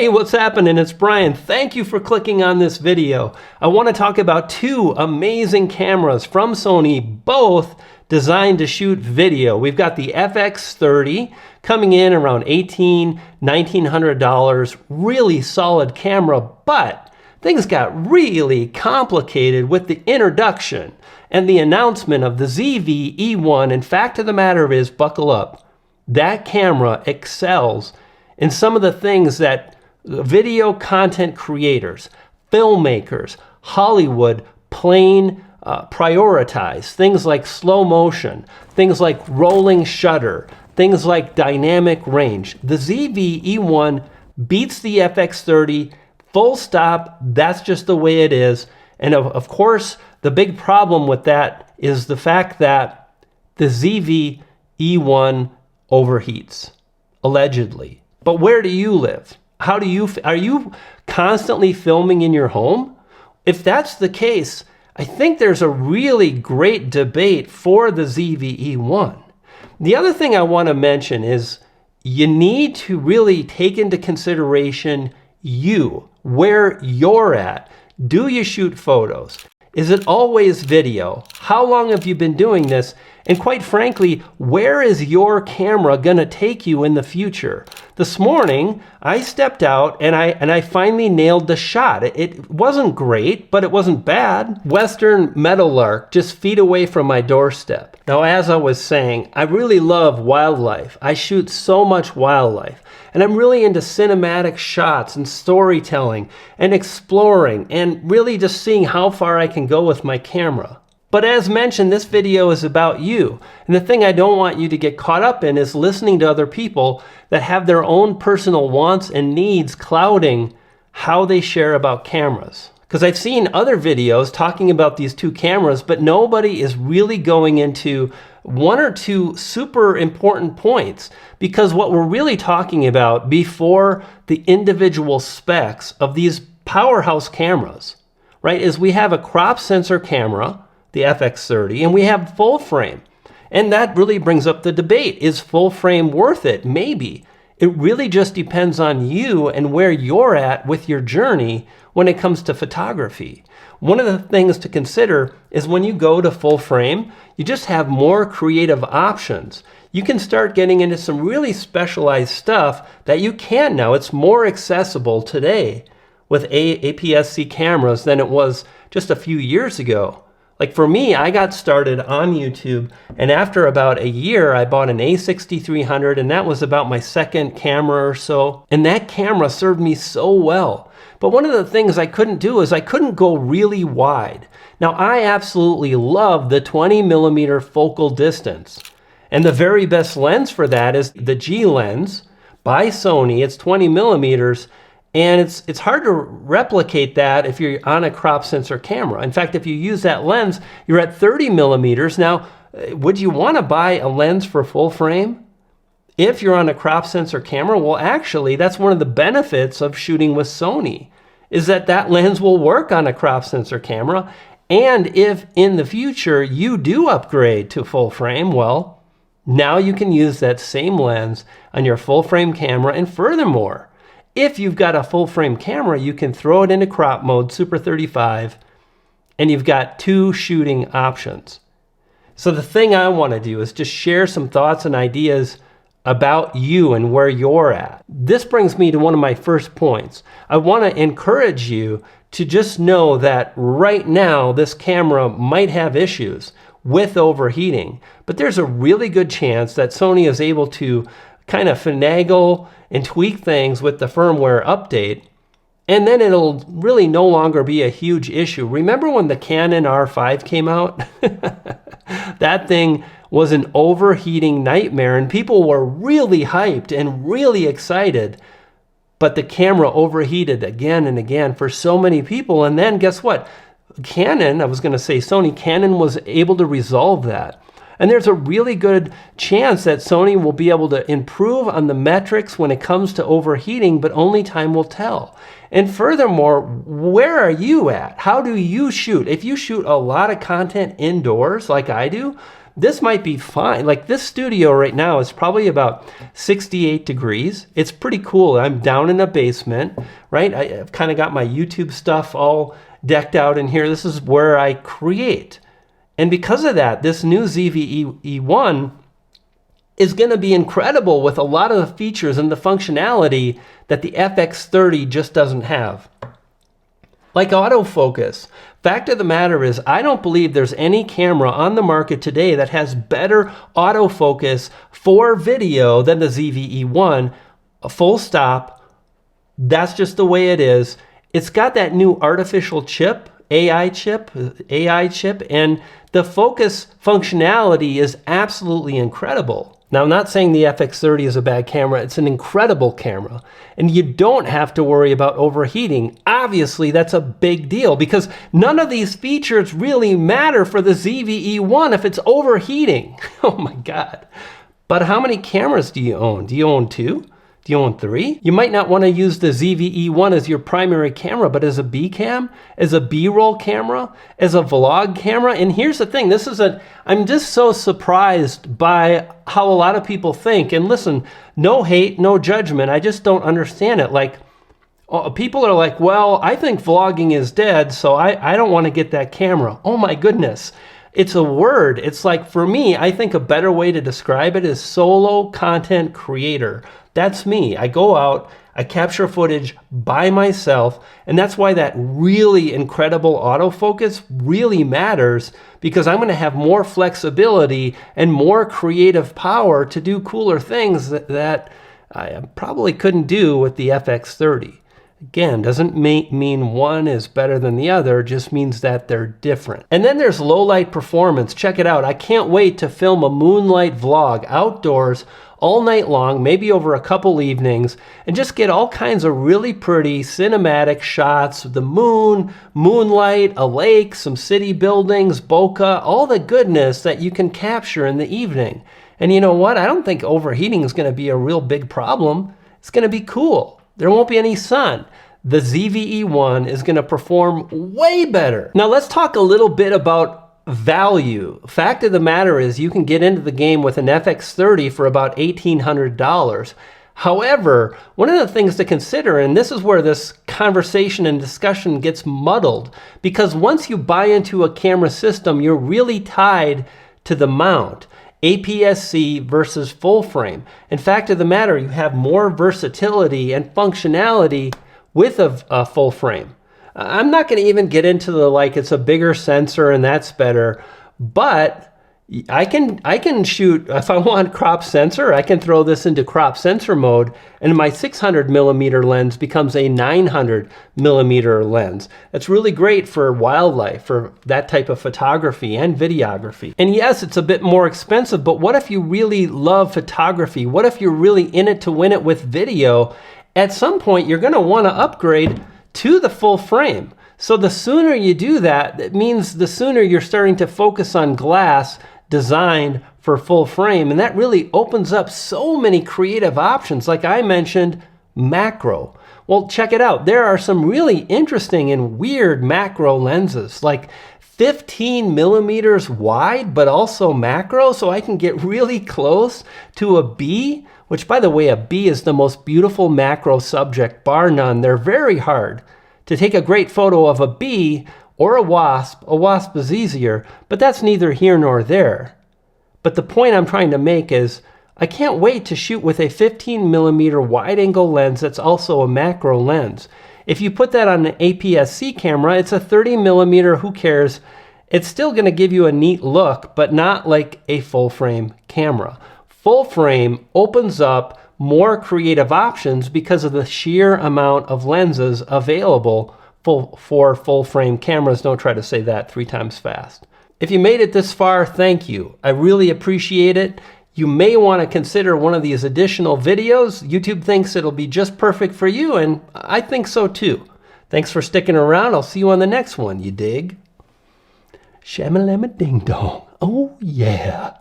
Hey, what's happening? It's Brian. Thank you for clicking on this video. I want to talk about two amazing cameras from Sony, both designed to shoot video. We've got the FX30 coming in around $1,900. Really solid camera, but things got really complicated with the introduction and the announcement of the ZV E1. And fact of the matter is, buckle up, that camera excels in some of the things that video content creators, filmmakers, Hollywood prioritize. Things like slow motion, things like rolling shutter, things like dynamic range. The ZV E1 beats the FX30, full stop. That's just the way it is. And of course, the big problem with that is the fact that the ZV E1 overheats, allegedly. But where do you live? Are you constantly filming in your home? If that's the case, I think there's a really great debate for the ZV E1. The other thing I want to mention is you need to really take into consideration where you're at. Do you shoot photos? Is it always video? How long have you been doing this? And quite frankly, where is your camera gonna take you in the future? This morning, I stepped out and I finally nailed the shot. It wasn't great, but it wasn't bad. Western meadowlark, just feet away from my doorstep. Now, as I was saying, I really love wildlife. I shoot so much wildlife. And I'm really into cinematic shots and storytelling and exploring and really just seeing how far I can go with my camera. But as mentioned, this video is about you. And the thing I don't want you to get caught up in is listening to other people that have their own personal wants and needs clouding how they share about cameras. Because I've seen other videos talking about these two cameras, but nobody is really going into one or two super important points. Because what we're really talking about before the individual specs of these powerhouse cameras, right, is we have a crop sensor camera, the FX30, and we have full frame. And that really brings up the debate. Is full frame worth it? Maybe. It really just depends on you and where you're at with your journey when it comes to photography. One of the things to consider is when you go to full frame, you just have more creative options. You can start getting into some really specialized stuff that you can now. It's more accessible today with APS-C cameras than it was just a few years ago. Like for me, I got started on YouTube, and after about a year, I bought an A6300, and that was about my second camera or so. And that camera served me so well. But one of the things I couldn't do is I couldn't go really wide. Now, I absolutely love the 20mm focal distance. And the very best lens for that is the G lens by Sony. It's 20mm. And it's hard to replicate that if you're on a crop sensor camera. In fact, if you use that lens, you're at 30mm. Now, would you want to buy a lens for full frame if you're on a crop sensor camera? Well, actually, that's one of the benefits of shooting with Sony, is that that lens will work on a crop sensor camera. And if in the future you do upgrade to full frame, well, now you can use that same lens on your full frame camera. And furthermore, if you've got a full frame camera, you can throw it into crop mode, Super 35, and you've got two shooting options. So the thing I want to do is just share some thoughts and ideas about you and where you're at. This brings me to one of my first points. I want to encourage you to just know that right now this camera might have issues with overheating, but there's a really good chance that Sony is able to kind of finagle and tweak things with the firmware update, and then it'll really no longer be a huge issue. Remember when the Canon R5 came out? That thing was an overheating nightmare, and people were really hyped and really excited, but the camera overheated again and again for so many people. And then guess what? Canon was able to resolve that. And there's a really good chance that Sony will be able to improve on the metrics when it comes to overheating, but only time will tell. And furthermore, where are you at? How do you shoot? If you shoot a lot of content indoors like I do, this might be fine. Like this studio right now is probably about 68 degrees. It's pretty cool. I'm down in a basement, right? I've kind of got my YouTube stuff all decked out in here. This is where I create. And because of that, this new ZV E1 is going to be incredible with a lot of the features and the functionality that the FX30 just doesn't have. Like autofocus. Fact of the matter is, I don't believe there's any camera on the market today that has better autofocus for video than the ZV E1. Full stop. That's just the way it is. It's got that new artificial chip, AI chip, and the focus functionality is absolutely incredible. Now, I'm not saying the FX30 is a bad camera. It's an incredible camera. And you don't have to worry about overheating. Obviously, that's a big deal because none of these features really matter for the ZV E1 if it's overheating. Oh my God. But how many cameras do you own? Do you own 2? Do you own 3? You might not want to use the ZV E1 as your primary camera, but as a B cam, as a B-roll camera, as a vlog camera. And here's the thing, I'm just so surprised by how a lot of people think. And listen, no hate, no judgment. I just don't understand it. Like, people are like, well, I think vlogging is dead, so I don't want to get that camera. Oh my goodness. It's a word. It's like, for me, I think a better way to describe it is solo content creator. That's me. I go out, I capture footage by myself, and that's why that really incredible autofocus really matters, because I'm going to have more flexibility and more creative power to do cooler things that I probably couldn't do with the FX30. Again, doesn't mean one is better than the other, just means that they're different. And then there's low light performance. Check it out. I can't wait to film a moonlight vlog outdoors all night long, maybe over a couple evenings, and just get all kinds of really pretty cinematic shots of the moon, moonlight, a lake, some city buildings, bokeh, all the goodness that you can capture in the evening. And you know what? I don't think overheating is going to be a real big problem. It's going to be cool. There won't be any sun. The ZV E1 is going to perform way better. Now let's talk a little bit about value. Fact of the matter is, you can get into the game with an FX30 for about $1,800. However, one of the things to consider, and this is where this conversation and discussion gets muddled, because once you buy into a camera system, you're really tied to the mount. APS-C versus full frame. In fact of the matter, you have more versatility and functionality with a full frame. I'm not going to even get into the like it's a bigger sensor and that's better, but I can shoot, if I want crop sensor, I can throw this into crop sensor mode, and my 600mm lens becomes a 900mm lens. That's really great for wildlife, for that type of photography and videography. And yes, it's a bit more expensive, but what if you really love photography? What if you're really in it to win it with video? At some point, you're going to want to upgrade to the full frame. So the sooner you do that, it means the sooner you're starting to focus on glass designed for full frame, and that really opens up so many creative options. Like I mentioned, macro. Well, check it out. There are some really interesting and weird macro lenses, like 15mm wide, but also macro, so I can get really close to a bee, which, by the way, a bee is the most beautiful macro subject, bar none. They're very hard. To take a great photo of a bee or a wasp is easier, but that's neither here nor there. But the point I'm trying to make is, I can't wait to shoot with a 15mm wide-angle lens that's also a macro lens. If you put that on an APS-C camera, it's a 30mm, who cares? It's still going to give you a neat look, but not like a full-frame camera. Full frame opens up more creative options because of the sheer amount of lenses available for full frame cameras. Don't try to say that 3 times fast. If you made it this far, thank you. I really appreciate it. You may want to consider one of these additional videos. YouTube thinks it'll be just perfect for you, and I think so too. Thanks for sticking around. I'll see you on the next one, you dig? Shamalama ding dong. Oh yeah.